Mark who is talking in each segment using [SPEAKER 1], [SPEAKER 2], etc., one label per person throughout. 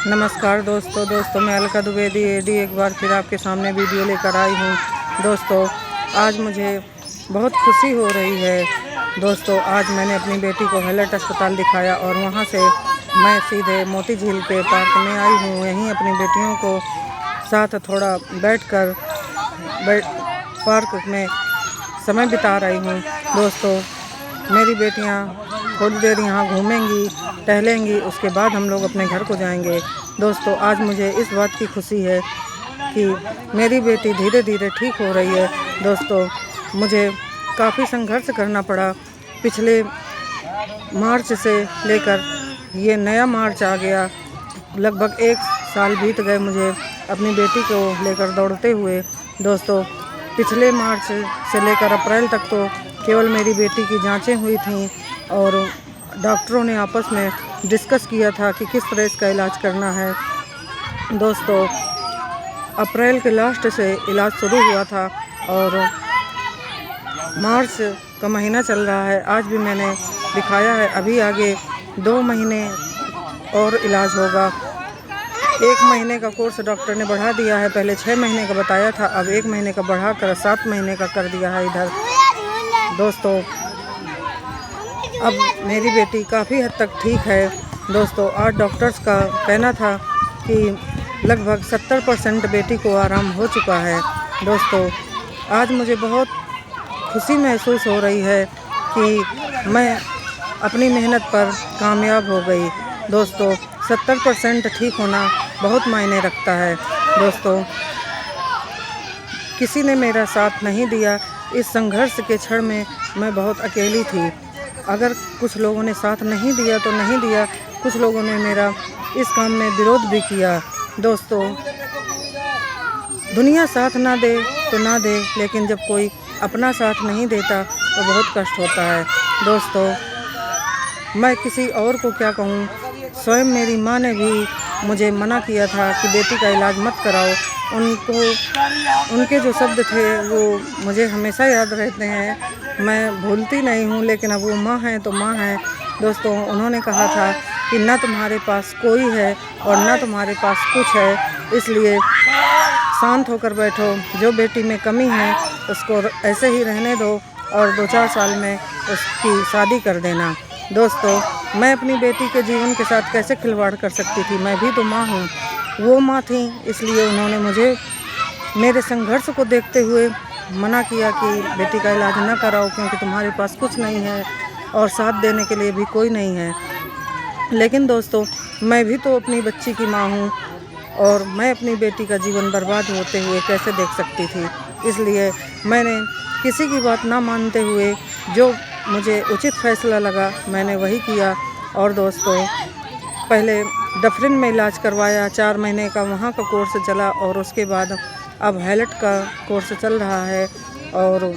[SPEAKER 1] नमस्कार दोस्तों मैं अलका द्विवेदी एक बार फिर आपके सामने वीडियो लेकर आई हूँ। दोस्तों आज मुझे बहुत खुशी हो रही है। दोस्तों आज मैंने अपनी बेटी को हैलट अस्पताल दिखाया और वहाँ से मैं सीधे मोती झील के पार्क में आई हूँ। यहीं अपनी बेटियों को साथ थोड़ा बैठकर पार्क में समय बिता रही हूँ। दोस्तों मेरी बेटियाँ थोड़ी देर यहाँ घूमेंगी, टहलेंगी, उसके बाद हम लोग अपने घर को जाएंगे। दोस्तों आज मुझे इस बात की खुशी है कि मेरी बेटी धीरे धीरे ठीक हो रही है। दोस्तों मुझे काफ़ी संघर्ष करना पड़ा। पिछले मार्च से लेकर ये नया मार्च आ गया, लगभग 1 साल बीत गए मुझे अपनी बेटी को लेकर दौड़ते हुए। दोस्तों पिछले मार्च से लेकर अप्रैल तक तो केवल मेरी बेटी की जांचें हुई थीं और डॉक्टरों ने आपस में डिस्कस किया था कि किस तरह इसका इलाज करना है। दोस्तों अप्रैल के लास्ट से इलाज शुरू हुआ था और मार्च का महीना चल रहा है। आज भी मैंने दिखाया है। अभी आगे 2 महीने और इलाज होगा। 1 महीने का कोर्स डॉक्टर ने बढ़ा दिया है। पहले 6 महीने का बताया था, अब 1 महीने का बढ़ाकर 7 महीने का कर दिया है इधर। दोस्तों अब मेरी बेटी काफ़ी हद तक ठीक है। दोस्तों आज डॉक्टर्स का कहना था कि लगभग 70% बेटी को आराम हो चुका है। दोस्तों आज मुझे बहुत खुशी महसूस हो रही है कि मैं अपनी मेहनत पर कामयाब हो गई। दोस्तों 70% ठीक होना बहुत मायने रखता है। दोस्तों किसी ने मेरा साथ नहीं दिया। इस संघर्ष के क्षण में मैं बहुत अकेली थी। अगर कुछ लोगों ने साथ नहीं दिया तो नहीं दिया, कुछ लोगों ने मेरा इस काम में विरोध भी किया। दोस्तों दुनिया साथ ना दे तो ना दे, लेकिन जब कोई अपना साथ नहीं देता तो बहुत कष्ट होता है। दोस्तों मैं किसी और को क्या कहूँ, स्वयं मेरी माँ ने भी मुझे मना किया था कि बेटी का इलाज मत कराओ। उनके जो शब्द थे वो मुझे हमेशा याद रहते हैं, मैं भूलती नहीं हूँ। लेकिन अब वो माँ हैं तो माँ हैं। दोस्तों उन्होंने कहा था कि ना तुम्हारे पास कोई है और ना तुम्हारे पास कुछ है, इसलिए शांत होकर बैठो। जो बेटी में कमी है उसको ऐसे ही रहने दो और 2-4 साल में उसकी शादी कर देना। दोस्तों मैं अपनी बेटी के जीवन के साथ कैसे खिलवाड़ कर सकती थी? मैं भी तो माँ हूँ, वो माँ थी, इसलिए उन्होंने मुझे मेरे संघर्ष को देखते हुए मना किया कि बेटी का इलाज ना कराओ, क्योंकि तुम्हारे पास कुछ नहीं है और साथ देने के लिए भी कोई नहीं है। लेकिन दोस्तों मैं भी तो अपनी बच्ची की माँ हूँ और मैं अपनी बेटी का जीवन बर्बाद होते हुए कैसे देख सकती थी। इसलिए मैंने किसी की बात ना मानते हुए जो मुझे उचित फैसला लगा मैंने वही किया। और दोस्तों पहले डफरिन में इलाज करवाया, 4 महीने का वहाँ का कोर्स चला और उसके बाद अब हैलट का कोर्स चल रहा है और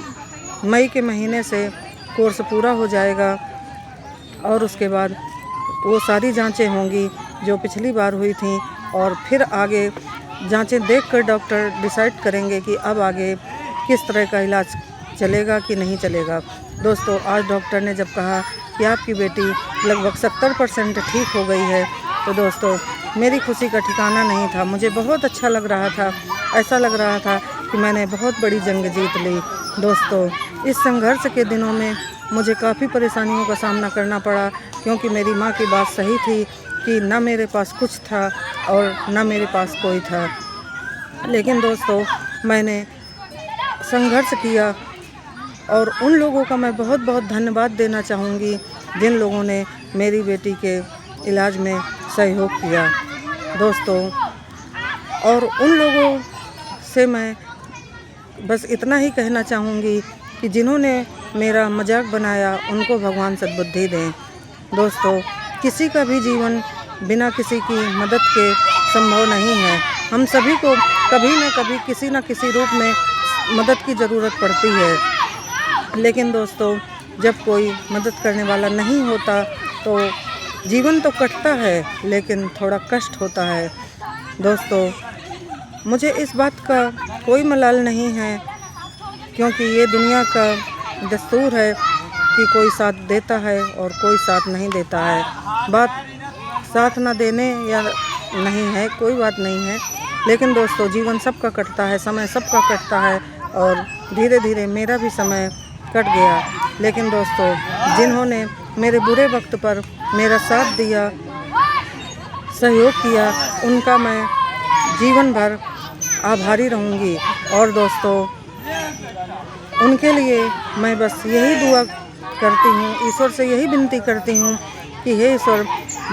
[SPEAKER 1] मई के महीने से कोर्स पूरा हो जाएगा और उसके बाद वो सारी जांचें होंगी जो पिछली बार हुई थी और फिर आगे जांचें देखकर डॉक्टर डिसाइड करेंगे कि अब आगे किस तरह का इलाज चलेगा कि नहीं चलेगा। दोस्तों आज डॉक्टर ने जब कहा कि आपकी बेटी लगभग 70% ठीक हो गई है तो दोस्तों मेरी खुशी का ठिकाना नहीं था। मुझे बहुत अच्छा लग रहा था, ऐसा लग रहा था कि मैंने बहुत बड़ी जंग जीत ली। दोस्तों इस संघर्ष के दिनों में मुझे काफ़ी परेशानियों का सामना करना पड़ा, क्योंकि मेरी माँ की बात सही थी कि ना मेरे पास कुछ था और ना मेरे पास कोई था। लेकिन दोस्तों मैंने संघर्ष किया और उन लोगों का मैं बहुत बहुत धन्यवाद देना चाहूँगी जिन लोगों ने मेरी बेटी के इलाज में सहयोग किया। दोस्तों और उन लोगों से मैं बस इतना ही कहना चाहूँगी कि जिन्होंने मेरा मजाक बनाया उनको भगवान सद्बुद्धि दें। दोस्तों किसी का भी जीवन बिना किसी की मदद के संभव नहीं है। हम सभी को कभी न कभी किसी न किसी रूप में मदद की ज़रूरत पड़ती है। लेकिन दोस्तों जब कोई मदद करने वाला नहीं होता तो जीवन तो कटता है लेकिन थोड़ा कष्ट होता है। दोस्तों मुझे इस बात का कोई मलाल नहीं है, क्योंकि ये दुनिया का दस्तूर है कि कोई साथ देता है और कोई साथ नहीं देता है। बात साथ न देने या नहीं है, कोई बात नहीं है। लेकिन दोस्तों जीवन सबका कटता है, समय सबका कटता है और धीरे धीरे मेरा भी समय कट गया। लेकिन दोस्तों जिन्होंने मेरे बुरे वक्त पर मेरा साथ दिया, सहयोग किया, उनका मैं जीवन भर आभारी रहूँगी। और दोस्तों उनके लिए मैं बस यही दुआ करती हूँ, ईश्वर से यही विनती करती हूँ कि हे ईश्वर,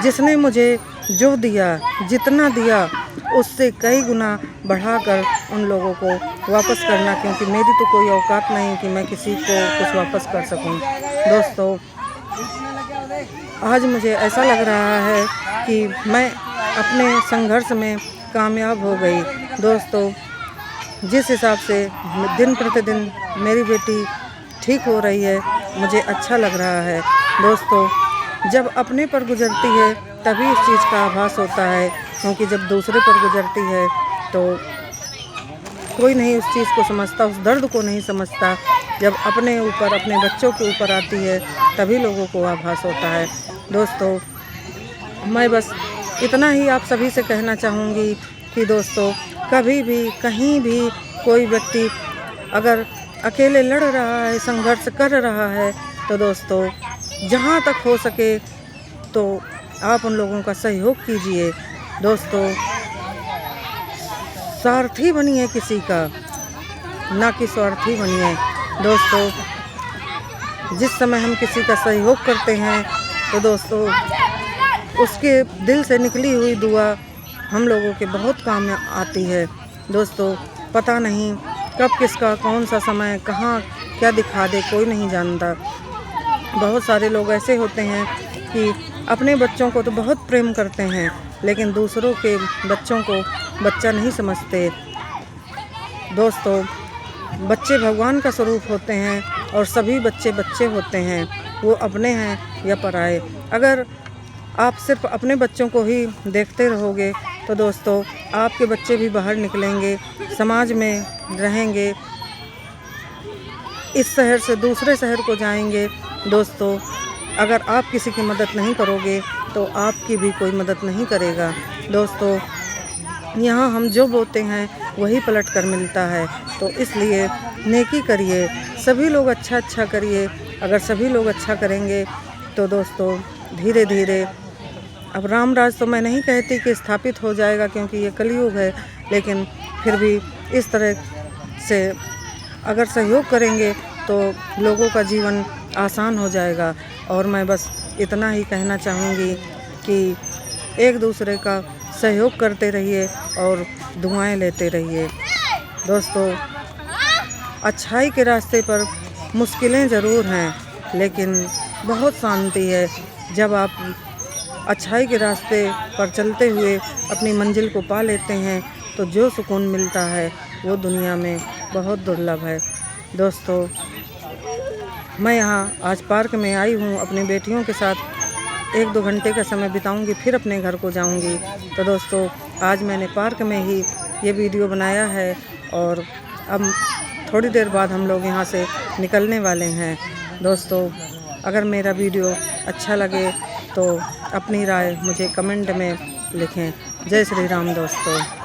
[SPEAKER 1] जिसने मुझे जो दिया, जितना दिया, उससे कई गुना बढ़ाकर उन लोगों को वापस करना, क्योंकि मेरी तो कोई औकात नहीं कि मैं किसी को कुछ वापस कर सकूं। दोस्तों आज मुझे ऐसा लग रहा है कि मैं अपने संघर्ष में कामयाब हो गई। दोस्तों जिस हिसाब से दिन प्रतिदिन मेरी बेटी ठीक हो रही है, मुझे अच्छा लग रहा है। दोस्तों जब अपने पर गुजरती है तभी इस चीज़ का आभास होता है, क्योंकि जब दूसरे पर गुजरती है तो कोई नहीं उस चीज़ को समझता, उस दर्द को नहीं समझता। जब अपने ऊपर, अपने बच्चों के ऊपर आती है तभी लोगों को आभास होता है। दोस्तों मैं बस इतना ही आप सभी से कहना चाहूँगी कि दोस्तों कभी भी, कहीं भी कोई व्यक्ति अगर अकेले लड़ रहा है, संघर्ष कर रहा है, तो दोस्तों जहाँ तक हो सके तो आप उन लोगों का सहयोग कीजिए। दोस्तों सारथी बनिए किसी का, ना कि स्वार्थी बनिए। दोस्तों जिस समय हम किसी का सहयोग करते हैं तो दोस्तों उसके दिल से निकली हुई दुआ हम लोगों के बहुत काम में आती है। दोस्तों पता नहीं कब किसका कौन सा समय कहाँ क्या दिखा दे, कोई नहीं जानता। बहुत सारे लोग ऐसे होते हैं कि अपने बच्चों को तो बहुत प्रेम करते हैं, लेकिन दूसरों के बच्चों को बच्चा नहीं समझते। दोस्तों बच्चे भगवान का स्वरूप होते हैं और सभी बच्चे बच्चे होते हैं, वो अपने हैं या पराए। अगर आप सिर्फ अपने बच्चों को ही देखते रहोगे तो दोस्तों आपके बच्चे भी बाहर निकलेंगे, समाज में रहेंगे, इस शहर से दूसरे शहर को जाएंगे। दोस्तों अगर आप किसी की मदद नहीं करोगे तो आपकी भी कोई मदद नहीं करेगा। दोस्तों यहाँ हम जो बोते हैं वही पलट कर मिलता है, तो इसलिए नेकी करिए, सभी लोग अच्छा करिए। अगर सभी लोग अच्छा करेंगे तो दोस्तों धीरे धीरे, अब राम राज तो मैं नहीं कहती कि स्थापित हो जाएगा, क्योंकि ये कलयुग है, लेकिन फिर भी इस तरह से अगर सहयोग करेंगे तो लोगों का जीवन आसान हो जाएगा। और मैं बस इतना ही कहना चाहूँगी कि एक दूसरे का सहयोग करते रहिए और दुआएं लेते रहिए। दोस्तों अच्छाई के रास्ते पर मुश्किलें ज़रूर हैं, लेकिन बहुत शांति है। जब आप अच्छाई के रास्ते पर चलते हुए अपनी मंजिल को पा लेते हैं तो जो सुकून मिलता है वो दुनिया में बहुत दुर्लभ है। दोस्तों मैं यहाँ आज पार्क में आई हूँ, अपनी बेटियों के साथ 1-2 घंटे का समय बिताऊंगी, फिर अपने घर को जाऊंगी। तो दोस्तों आज मैंने पार्क में ही ये वीडियो बनाया है और अब थोड़ी देर बाद हम लोग यहाँ से निकलने वाले हैं। दोस्तों अगर मेरा वीडियो अच्छा लगे तो अपनी राय मुझे कमेंट में लिखें। जय श्री राम दोस्तों।